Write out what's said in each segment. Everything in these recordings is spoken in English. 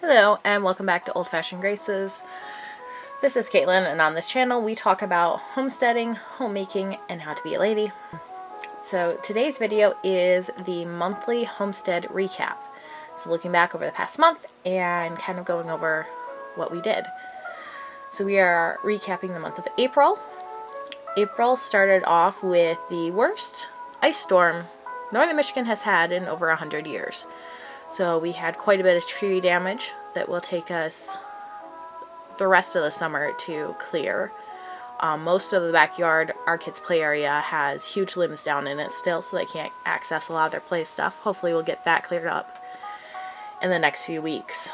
Hello and welcome back to Old Fashioned Graces. This is Caitlin, and on this channel we talk about homesteading, homemaking, and how to be a lady. So today's video is the monthly homestead recap. So looking back over the past month and kind of going over what we did. So we are recapping the month of April. April started off with the worst ice storm northern Michigan has had in over 100 years. So we had quite a bit of tree damage that will take us the rest of the summer to clear. Most of the backyard, our kids' play area, has huge limbs down in it still, so they can't access a lot of their play stuff. Hopefully we'll get that cleared up in the next few weeks.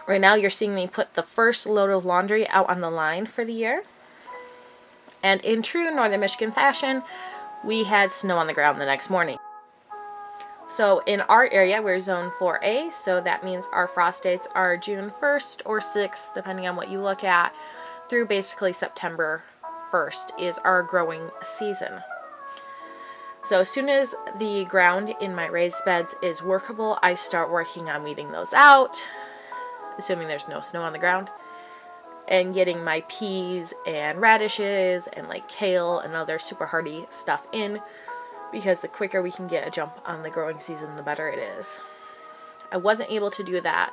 Right now you're seeing me put the first load of laundry out on the line for the year. And in true northern Michigan fashion, we had snow on the ground the next morning. So in our area, we're zone 4A, so that means our frost dates are June 1st or 6th, depending on what you look at, through basically September 1st is our growing season. So as soon as the ground in my raised beds is workable, I start working on weeding those out, assuming there's no snow on the ground, and getting my peas and radishes and like kale and other super hardy stuff in, because the quicker we can get a jump on the growing season, the better it is. I wasn't able to do that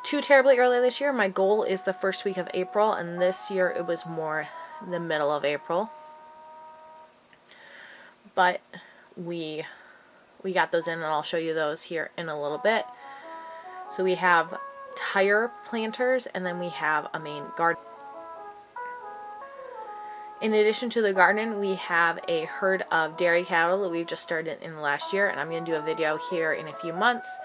too terribly early this year. My goal is the first week of April, and this year it was more the middle of April. But we got those in, and I'll show you those here in a little bit. So we have tire planters, and then we have a main garden. In addition to the garden, we have a herd of dairy cattle that we've just started in the last year, and I'm going to do a video here in a few months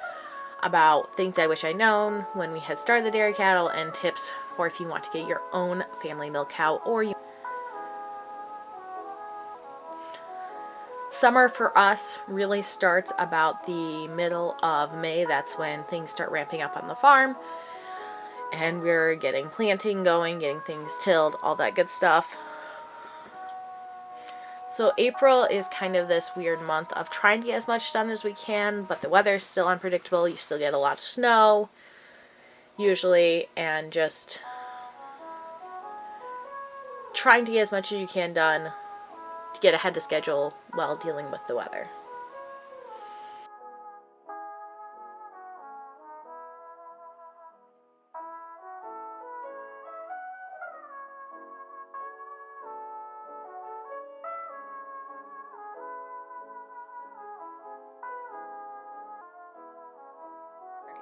about things I wish I'd known when we had started the dairy cattle and tips for if you want to get your own family milk cow or you. Summer for us really starts about the middle of May. That's when things start ramping up on the farm, and we're getting planting going, getting things tilled, all that good stuff. So April is kind of this weird month of trying to get as much done as we can, but the weather is still unpredictable. You still get a lot of snow, usually, and just trying to get as much as you can done to get ahead of schedule while dealing with the weather.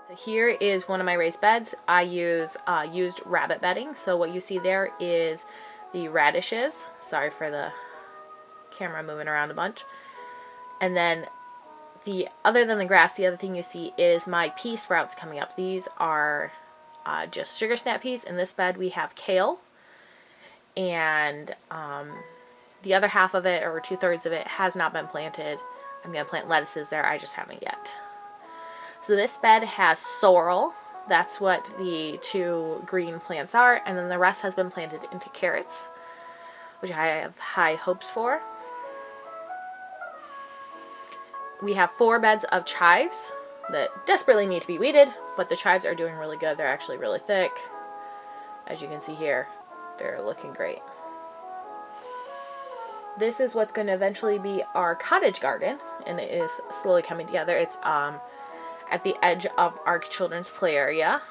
So here is one of my raised beds. I use used rabbit bedding. So what you see there is the radishes. Sorry for the camera moving around a bunch. And then other than the grass, the other thing you see is my pea sprouts coming up. These are just sugar snap peas. In this bed we have kale, and the other half of it, or 2/3 of it, has not been planted. I'm going to plant lettuces there, I just haven't yet. So this bed has sorrel. That's what the two green plants are. And then the rest has been planted into carrots, which I have high hopes for. We have 4 beds of chives that desperately need to be weeded, but the chives are doing really good. They're actually really thick. As you can see here, they're looking great. This is what's going to eventually be our cottage garden, and it is slowly coming together. It's at the edge of our children's play area.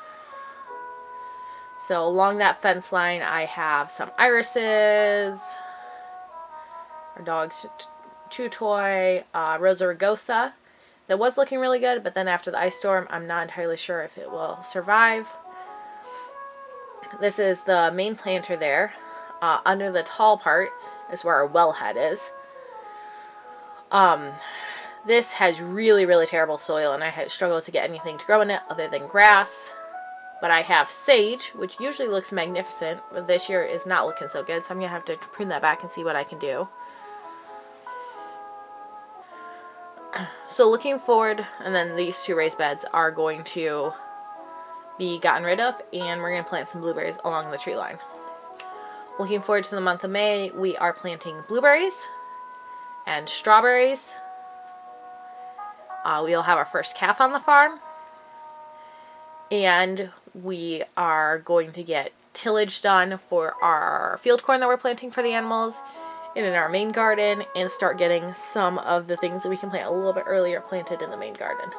So along that fence line I have some irises, our dog's chew toy, Rosa rugosa. That was looking really good, but then after the ice storm I'm not entirely sure if it will survive. This is the main planter there. Under the tall part is where our wellhead is. This has really, really terrible soil, and I had struggled to get anything to grow in it other than grass. But I have sage, which usually looks magnificent, but this year is not looking so good, so I'm going to have to prune that back and see what I can do. So looking forward, and then these 2 raised beds are going to be gotten rid of, and we're going to plant some blueberries along the tree line. Looking forward to the month of May, we are planting blueberries and strawberries. We'll have our first calf on the farm, And we are going to get tillage done for our field corn that we're planting for the animals and in our main garden, and start getting some of the things that we can plant a little bit earlier planted in the main garden.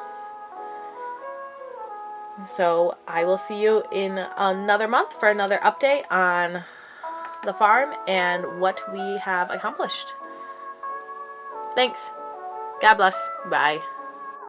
So I will see you in another month for another update on the farm and what we have accomplished. Thanks. God bless. Bye.